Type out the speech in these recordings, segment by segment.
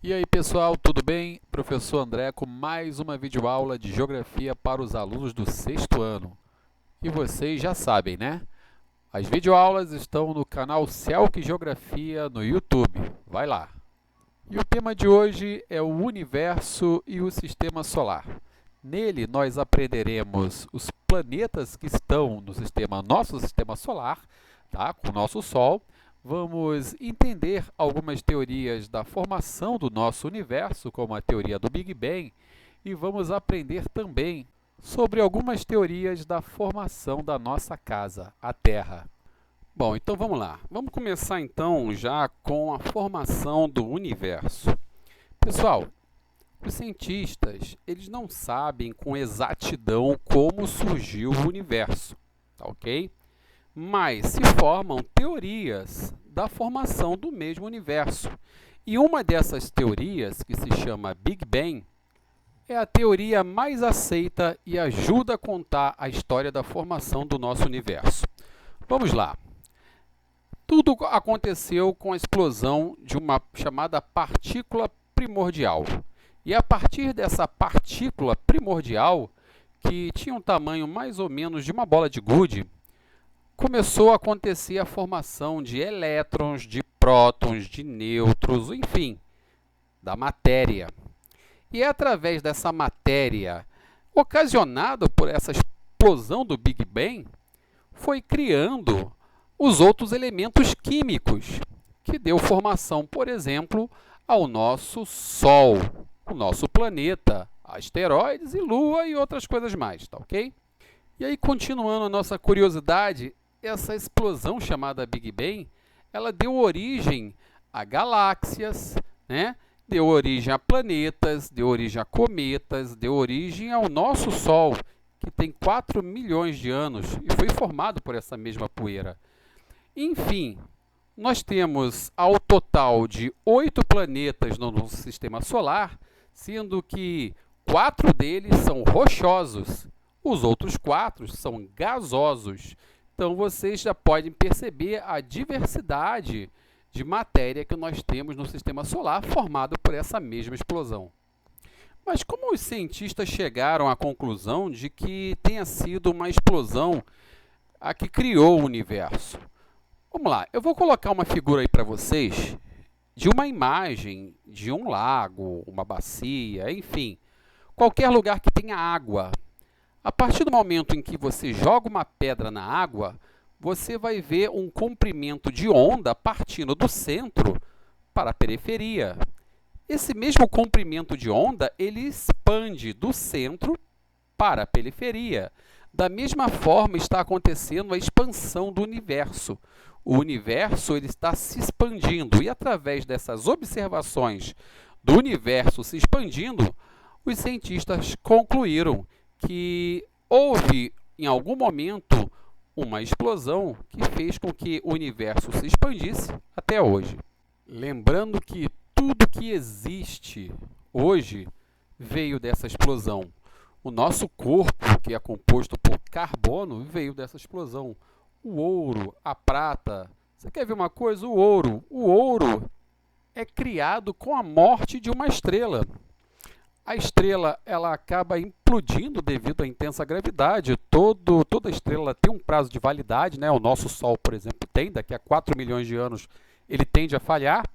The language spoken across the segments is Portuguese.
E aí pessoal, tudo bem? Professor André com mais uma videoaula de Geografia para os alunos do sexto ano. E vocês já sabem, né? As videoaulas estão no canal Celc Geografia no YouTube. Vai lá! E o tema de hoje é o universo e o sistema solar. Nele nós aprenderemos os planetas que estão no nosso sistema solar, tá? Com o nosso Sol. Vamos entender algumas teorias da formação do nosso universo, como a teoria do Big Bang, e vamos aprender também sobre algumas teorias da formação da nossa casa, a Terra. Bom, então vamos lá. Vamos começar então já com a formação do universo. Pessoal, os cientistas, eles não sabem com exatidão como surgiu o universo, tá ok? Mas se formam teorias da formação do mesmo universo. E uma dessas teorias, que se chama Big Bang, é a teoria mais aceita e ajuda a contar a história da formação do nosso universo. Vamos lá. Tudo aconteceu com a explosão de uma chamada partícula primordial. E a partir dessa partícula primordial, que tinha um tamanho mais ou menos de uma bola de gude, começou a acontecer a formação de elétrons, de prótons, de nêutrons, enfim, da matéria. E é através dessa matéria, ocasionada por essa explosão do Big Bang, foi criando os outros elementos químicos, que deu formação, por exemplo, ao nosso Sol, o nosso planeta, asteroides e Lua e outras coisas mais, tá ok? E aí, continuando a nossa curiosidade, essa explosão chamada Big Bang, ela deu origem a galáxias, né? Deu origem a planetas, deu origem a cometas, deu origem ao nosso Sol, que tem 4 milhões de anos e foi formado por essa mesma poeira. Enfim, nós temos ao total de 8 planetas no nosso sistema solar, sendo que 4 deles são rochosos, os outros 4 são gasosos. Então, vocês já podem perceber a diversidade de matéria que nós temos no sistema solar formado por essa mesma explosão. Mas como os cientistas chegaram à conclusão de que tenha sido uma explosão a que criou o universo? Vamos lá, eu vou colocar uma figura aí para vocês de uma imagem de um lago, uma bacia, enfim, qualquer lugar que tenha água. A partir do momento em que você joga uma pedra na água, você vai ver um comprimento de onda partindo do centro para a periferia. Esse mesmo comprimento de onda, ele expande do centro para a periferia. Da mesma forma está acontecendo a expansão do universo. O universo ele está se expandindo e através dessas observações do universo se expandindo, os cientistas concluíram que houve, em algum momento, uma explosão que fez com que o universo se expandisse até hoje. Lembrando que tudo que existe hoje veio dessa explosão. O nosso corpo, que é composto por carbono, veio dessa explosão. O ouro, a prata. Você quer ver uma coisa? O ouro é criado com a morte de uma estrela. A estrela ela acaba implodindo devido à intensa gravidade. Toda estrela tem um prazo de validade, né? O nosso Sol, por exemplo, tem. Daqui a 4 milhões de anos ele tende a falhar.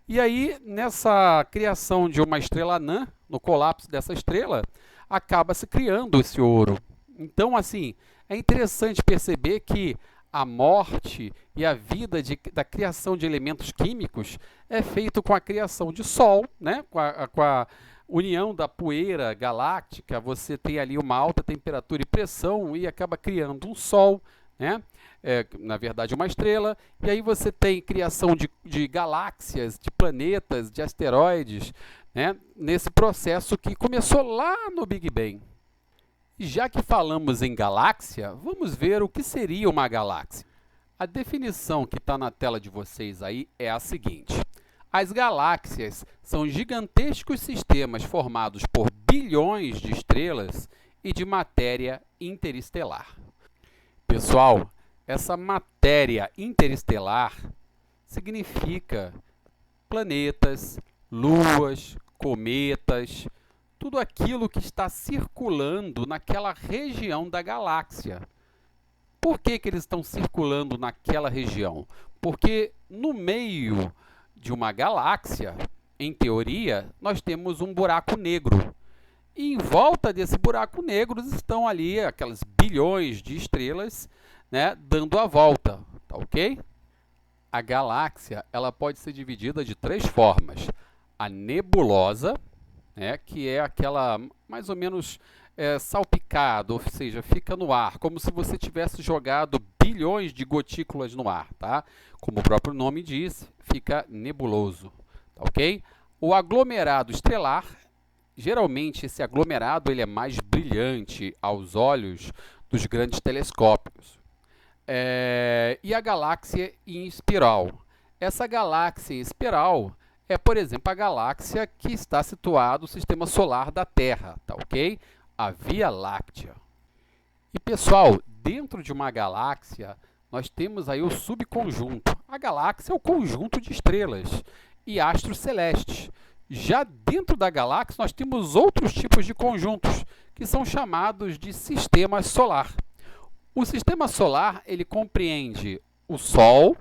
E aí, nessa criação de uma estrela anã, no colapso dessa estrela, acaba se criando esse ouro. Então, assim, é interessante perceber que a morte e a vida da criação de elementos químicos é feito com a criação de Sol, né? com a união da poeira galáctica, você tem ali uma alta temperatura e pressão e acaba criando um Sol, né? Na verdade uma estrela, e aí você tem criação de galáxias, de planetas, de asteroides, né? Nesse processo que começou lá no Big Bang. E já que falamos em galáxia, vamos ver o que seria uma galáxia. A definição que está na tela de vocês aí é a seguinte. As galáxias são gigantescos sistemas formados por bilhões de estrelas e de matéria interestelar. Pessoal, essa matéria interestelar significa planetas, luas, cometas, tudo aquilo que está circulando naquela região da galáxia. Por que que eles estão circulando naquela região? Porque no meio de uma galáxia, em teoria, nós temos um buraco negro. E em volta desse buraco negro estão ali aquelas bilhões de estrelas, né, dando a volta, tá ok? A galáxia ela pode ser dividida de três formas. A nebulosa, né, que é aquela mais ou menos salpicado, ou seja, fica no ar, como se você tivesse jogado bilhões de gotículas no ar, tá? Como o próprio nome diz, fica nebuloso, tá ok? O aglomerado estelar, geralmente esse aglomerado ele é mais brilhante aos olhos dos grandes telescópios. E a galáxia em espiral. Essa galáxia em espiral é, por exemplo, a galáxia que está situada no sistema solar da Terra, tá ok? A Via Láctea. E pessoal, dentro de uma galáxia, nós temos aí o subconjunto. A galáxia é o conjunto de estrelas e astros celestes. Já dentro da galáxia, nós temos outros tipos de conjuntos, que são chamados de sistema solar. O sistema solar, ele compreende o Sol,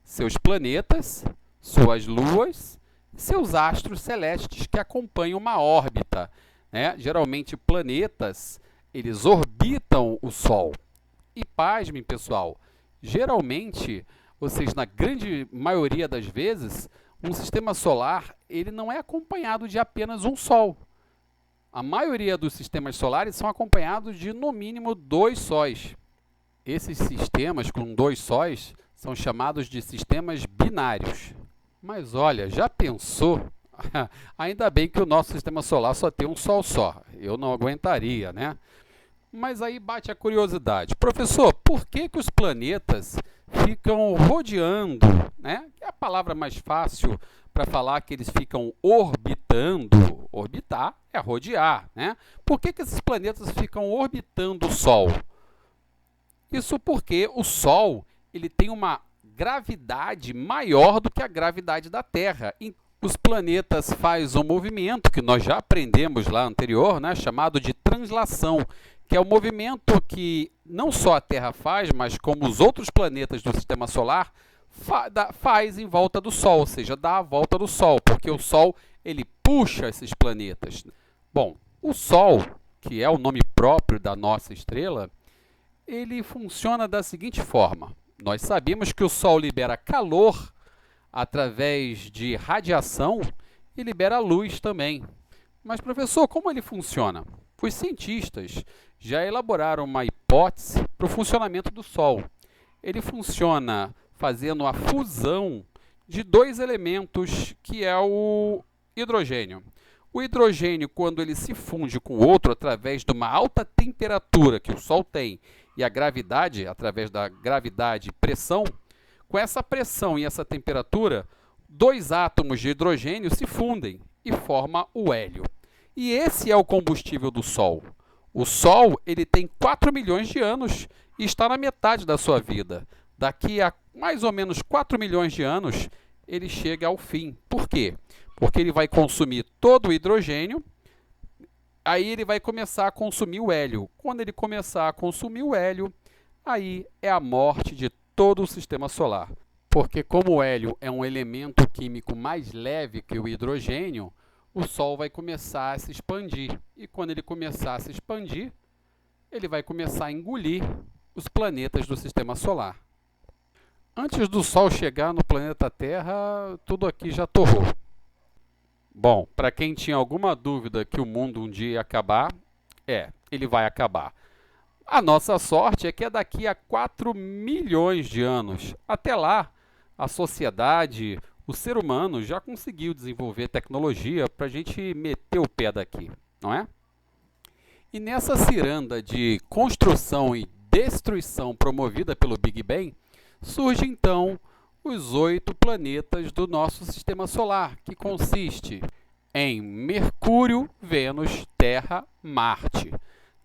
seus planetas, suas luas, seus astros celestes que acompanham uma órbita, né? Geralmente, planetas, eles orbitam o Sol. E pasmem, pessoal, geralmente, na grande maioria das vezes, um sistema solar ele não é acompanhado de apenas um Sol. A maioria dos sistemas solares são acompanhados de, no mínimo, 2 sóis. Esses sistemas com 2 sóis são chamados de sistemas binários. Mas olha, já pensou? Ainda bem que o nosso sistema solar só tem um Sol só. Eu não aguentaria, né? Mas aí bate a curiosidade. Professor, por que que os planetas ficam rodeando, né? É a palavra mais fácil para falar que eles ficam orbitando. Orbitar é rodear, né? Por que que esses planetas ficam orbitando o Sol? Isso porque o Sol ele tem uma gravidade maior do que a gravidade da Terra. Os planetas fazem um movimento que nós já aprendemos lá anterior, né, chamado de translação, que é o movimento que não só a Terra faz, mas como os outros planetas do Sistema Solar faz em volta do Sol, ou seja, dá a volta do Sol, porque o Sol ele puxa esses planetas. Bom, o Sol, que é o nome próprio da nossa estrela, ele funciona da seguinte forma. Nós sabemos que o Sol libera calor através de radiação e libera luz também. Mas, professor, como ele funciona? Os cientistas já elaboraram uma hipótese para o funcionamento do Sol. Ele funciona fazendo a fusão de 2 elementos, que é o hidrogênio. O hidrogênio, quando ele se funde com o outro através de uma alta temperatura que o Sol tem e a gravidade, através da gravidade e pressão, com essa pressão e essa temperatura, 2 átomos de hidrogênio se fundem e formam o hélio. E esse é o combustível do Sol. O Sol ele tem 4 milhões de anos e está na metade da sua vida. Daqui a mais ou menos 4 milhões de anos, ele chega ao fim. Por quê? Porque ele vai consumir todo o hidrogênio, aí ele vai começar a consumir o hélio. Quando ele começar a consumir o hélio, aí é a morte de todo o sistema solar. Porque como o hélio é um elemento químico mais leve que o hidrogênio, o Sol vai começar a se expandir. E quando ele começar a se expandir, ele vai começar a engolir os planetas do sistema solar. Antes do Sol chegar no planeta Terra, tudo aqui já torrou. Bom, para quem tinha alguma dúvida que o mundo um dia ia acabar, ele vai acabar. A nossa sorte é que é daqui a 4 milhões de anos. Até lá, a sociedade, o ser humano já conseguiu desenvolver tecnologia para a gente meter o pé daqui, não é? E nessa ciranda de construção e destruição promovida pelo Big Bang, surge então os 8 planetas do nosso sistema solar, que consiste em Mercúrio, Vênus, Terra, Marte.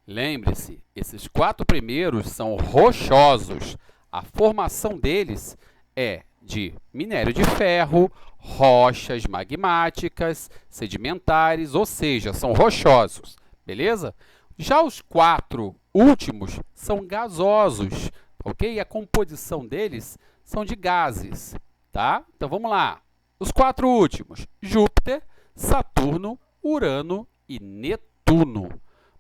Lembre-se, esses 4 primeiros são rochosos. A formação deles é de minério de ferro, rochas magmáticas, sedimentares, ou seja, são rochosos, beleza? Já os 4 últimos são gasosos, ok? E a composição deles são de gases, tá? Então vamos lá. Os 4 últimos: Júpiter, Saturno, Urano e Netuno.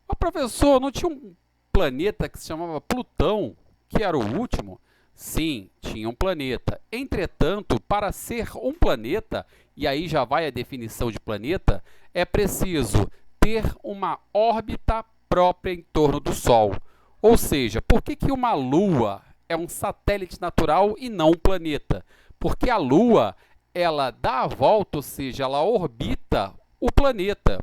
Mas, professor, não tinha um planeta que se chamava Plutão, que era o último? Sim, tinha um planeta. Entretanto, para ser um planeta, e aí já vai a definição de planeta, é preciso ter uma órbita própria em torno do Sol. Ou seja, por que uma Lua é um satélite natural e não um planeta? Porque a Lua, ela dá a volta, ou seja, ela orbita o planeta.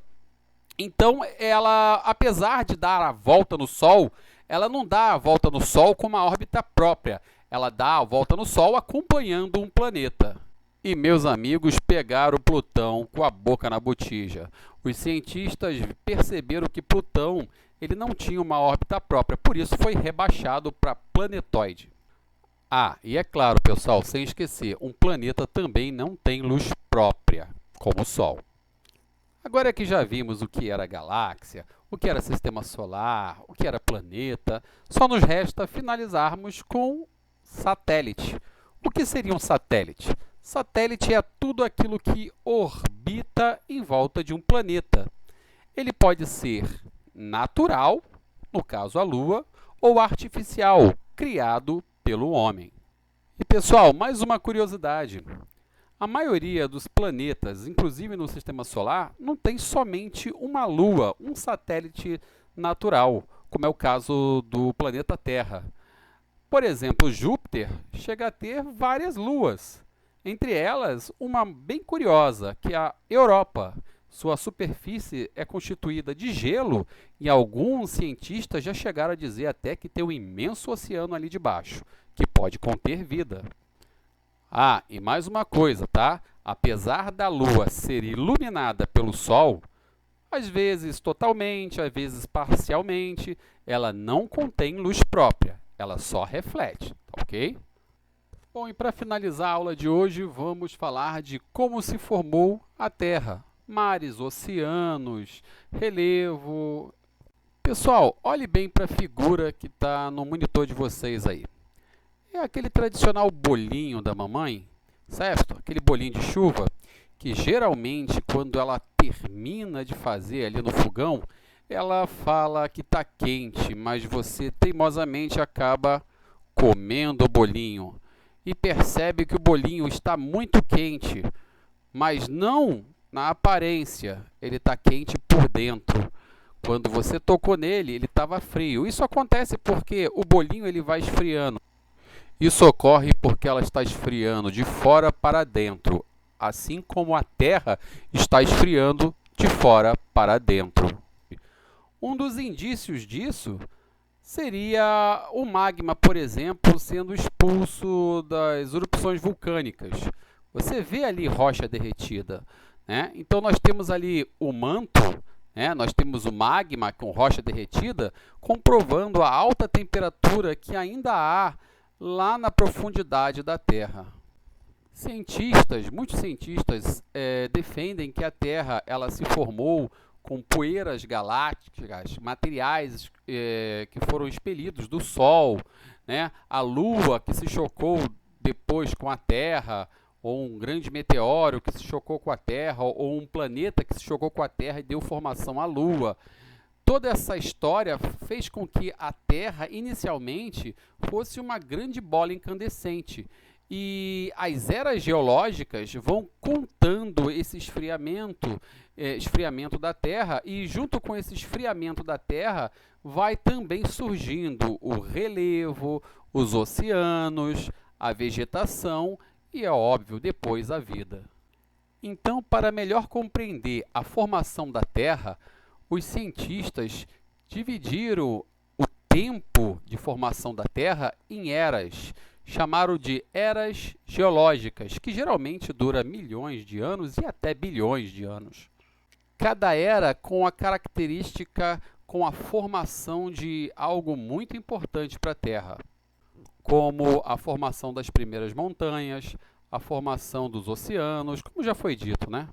Então, ela, apesar de dar a volta no Sol, ela não dá a volta no Sol com uma órbita própria. Ela dá a volta no Sol acompanhando um planeta. E meus amigos pegaram Plutão com a boca na botija. Os cientistas perceberam que Plutão ele não tinha uma órbita própria, por isso foi rebaixado para planetoide. Ah, e é claro, pessoal, sem esquecer, um planeta também não tem luz própria, como o Sol. Agora que já vimos o que era galáxia, o que era sistema solar, o que era planeta, só nos resta finalizarmos com satélite. O que seria um satélite? Satélite é tudo aquilo que orbita em volta de um planeta. Ele pode ser natural, no caso a Lua, ou artificial, criado pelo homem. E pessoal, mais uma curiosidade. A maioria dos planetas, inclusive no sistema solar, não tem somente uma Lua, um satélite natural, como é o caso do planeta Terra. Por exemplo, Júpiter chega a ter várias luas, entre elas uma bem curiosa, que é a Europa. Sua superfície é constituída de gelo e alguns cientistas já chegaram a dizer até que tem um imenso oceano ali debaixo, que pode conter vida. Ah, e mais uma coisa, tá? Apesar da Lua ser iluminada pelo Sol, às vezes totalmente, às vezes parcialmente, ela não contém luz própria, ela só reflete, ok? Bom, e para finalizar a aula de hoje, vamos falar de como se formou a Terra. Mares, oceanos, relevo. Pessoal, olhe bem para a figura que está no monitor de vocês aí. É aquele tradicional bolinho da mamãe, certo? Aquele bolinho de chuva que geralmente quando ela termina de fazer ali no fogão, ela fala que está quente, mas você teimosamente acaba comendo o bolinho e percebe que o bolinho está muito quente, mas não na aparência, ele está quente por dentro. Quando você tocou nele, ele estava frio. Isso acontece porque o bolinho ele vai esfriando. Isso ocorre porque ela está esfriando de fora para dentro, assim como a Terra está esfriando de fora para dentro. Um dos indícios disso seria o magma, por exemplo, sendo expulso das erupções vulcânicas. Você vê ali rocha derretida, né? Então nós temos ali o manto, né? Nós temos o magma com rocha derretida, comprovando a alta temperatura que ainda há lá na profundidade da Terra. Muitos cientistas defendem que a Terra ela se formou com poeiras galácticas, materiais que foram expelidos do Sol, né? A Lua que se chocou depois com a Terra, ou um grande meteoro que se chocou com a Terra, ou um planeta que se chocou com a Terra e deu formação à Lua. Toda essa história fez com que a Terra, inicialmente, fosse uma grande bola incandescente. E as eras geológicas vão contando esse esfriamento da Terra, e junto com esse esfriamento da Terra, vai também surgindo o relevo, os oceanos, a vegetação e, é óbvio, depois a vida. Então, para melhor compreender a formação da Terra, os cientistas dividiram o tempo de formação da Terra em eras, chamaram de eras geológicas, que geralmente dura milhões de anos e até bilhões de anos. Cada era com a característica, com a formação de algo muito importante para a Terra. como a formação das primeiras montanhas, a formação dos oceanos, como já foi dito, né?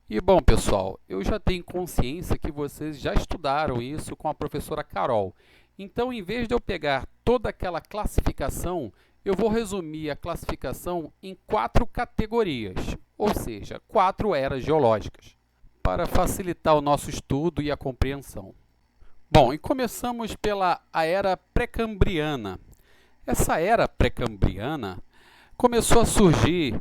E bom, pessoal, eu já tenho consciência que vocês já estudaram isso com a professora Carol. Então, em vez de eu pegar toda aquela classificação, eu vou resumir a classificação em 4 categorias, ou seja, 4 eras geológicas, para facilitar o nosso estudo e a compreensão. Bom, e começamos pela a era pré-cambriana. Essa era pré-cambriana começou a surgir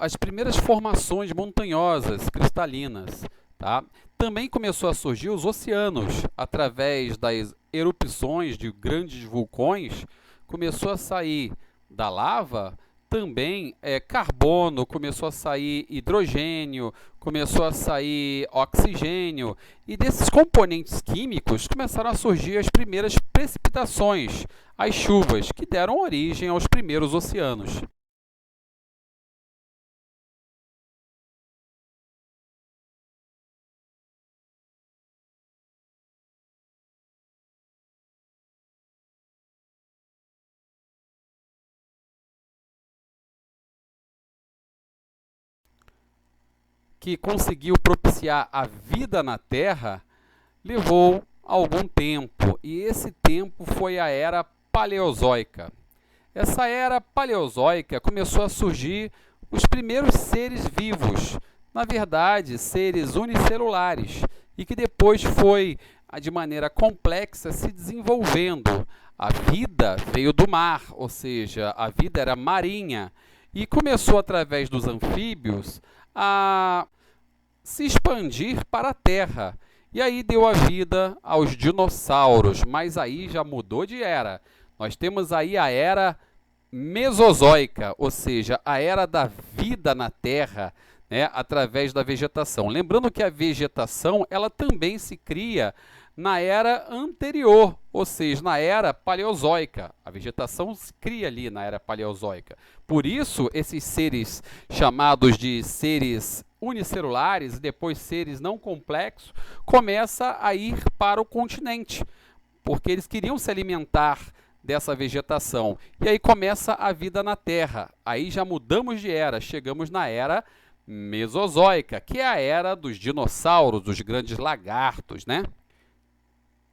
as primeiras formações montanhosas cristalinas, tá? Também começou a surgir os oceanos, através das erupções de grandes vulcões, começou a sair da lava também carbono, começou a sair hidrogênio, começou a sair oxigênio, e desses componentes químicos começaram a surgir as primeiras precipitações, as chuvas, que deram origem aos primeiros oceanos. Que conseguiu propiciar a vida na Terra levou algum tempo, e esse tempo foi a Era Paleozoica. Essa Era Paleozoica começou a surgir os primeiros seres vivos, na verdade, seres unicelulares, e que depois foi, de maneira complexa, se desenvolvendo. A vida veio do mar, ou seja, a vida era marinha, e começou, através dos anfíbios, a se expandir para a Terra. E aí deu a vida aos dinossauros, mas aí já mudou de era. Nós temos aí a era Mesozoica, ou seja, a era da vida na Terra, né, através da vegetação. Lembrando que a vegetação ela também se cria na era anterior, ou seja, na era paleozoica. A vegetação se cria ali na era paleozoica. Por isso, esses seres chamados de seres unicelulares e depois seres não complexos começam a ir para o continente, porque eles queriam se alimentar dessa vegetação. E aí começa a vida na Terra. Aí já mudamos de era, chegamos na era Mesozoica, que é a era dos dinossauros, dos grandes lagartos, né?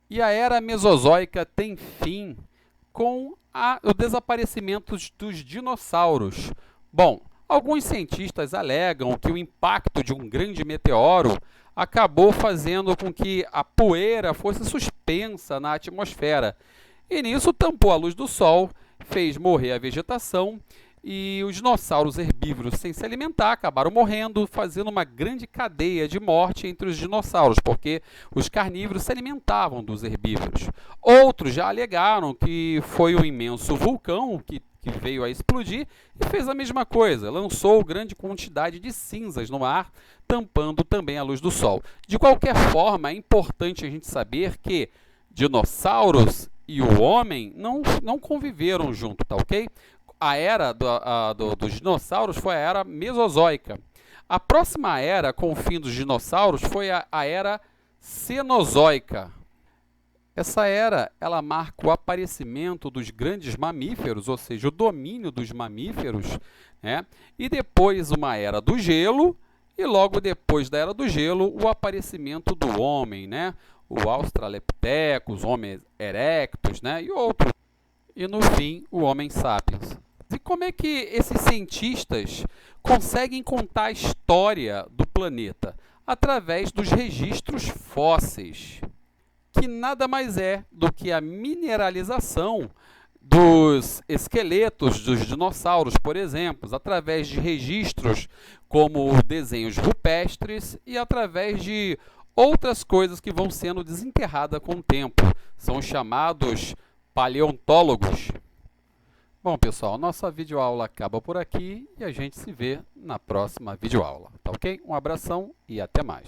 E a era Mesozoica tem fim com o desaparecimento dos dinossauros. Bom, alguns cientistas alegam que o impacto de um grande meteoro acabou fazendo com que a poeira fosse suspensa na atmosfera. E nisso tampou a luz do Sol, fez morrer a vegetação, e os dinossauros herbívoros, sem se alimentar, acabaram morrendo, fazendo uma grande cadeia de morte entre os dinossauros, porque os carnívoros se alimentavam dos herbívoros. Outros já alegaram que foi um imenso vulcão que veio a explodir e fez a mesma coisa, lançou grande quantidade de cinzas no ar, tampando também a luz do Sol. De qualquer forma, é importante a gente saber que dinossauros e o homem não conviveram junto, tá ok? A era dos dinossauros foi a era Mesozoica. A próxima era, com o fim dos dinossauros, foi a era Cenozoica. Essa era, ela marca o aparecimento dos grandes mamíferos, ou seja, o domínio dos mamíferos, né? E depois uma era do gelo, e logo depois da era do gelo, o aparecimento do homem, né? O Australopithecus, Homo erectus, né? E outros. E no fim, o Homo sapiens. E como é que esses cientistas conseguem contar a história do planeta? Através dos registros fósseis, que nada mais é do que a mineralização dos esqueletos dos dinossauros, por exemplo, através de registros como desenhos rupestres e através de outras coisas que vão sendo desenterradas com o tempo. São chamados paleontólogos. Bom, pessoal, nossa videoaula acaba por aqui e a gente se vê na próxima videoaula, tá ok? Um abração e até mais.